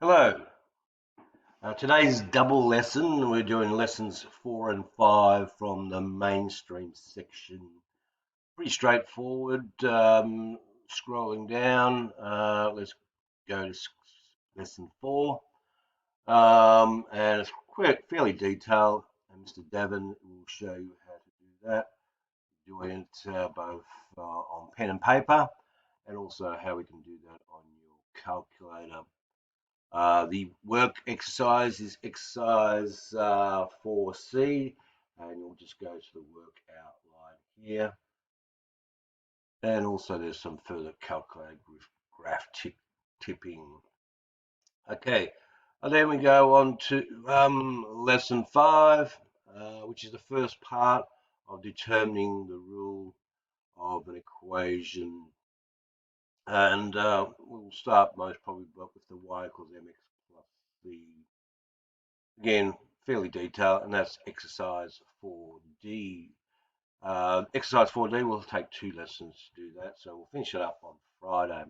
Hello. Today's double lesson. We're doing lessons 4 and 5 from the mainstream section. Pretty straightforward. Scrolling down, let's go to lesson 4. And it's fairly detailed. And Mr. Devon will show you how to do that. Doing it both on pen and paper, and also how we can do that on your calculator. The work exercise is exercise 4C, and you'll just go to the work outline here. And also there's some further calculated with graph tipping. Okay, and then we go on to lesson 5, which is the first part of determining the rule of an equation. And we'll start most probably with the y equals mx plus c. Again, fairly detailed, and that's exercise 4D. Exercise 4D will take 2 lessons to do that, so we'll finish it up on Friday.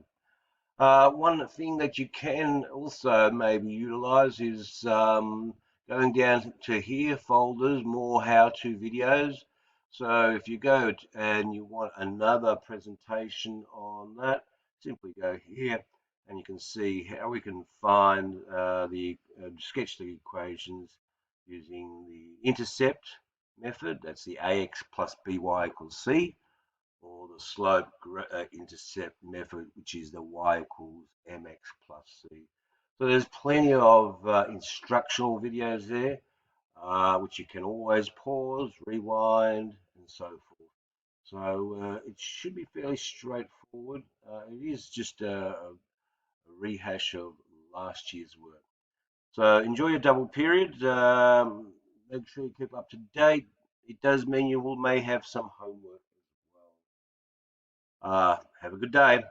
One thing that you can also maybe utilize is going down to here, folders, more how-to videos. So if you go and you want another presentation on that, simply go here and you can see how we can find sketch the equations using the intercept method. That's the ax plus by equals c, or the slope intercept method, which is the y equals mx plus c. So there's plenty of instructional videos there, which you can always pause, rewind, and so forth. So it should be fairly straightforward. It is just a rehash of last year's work. So enjoy your double period. Make sure you keep up to date. It does mean you may have some homework as well. Have a good day.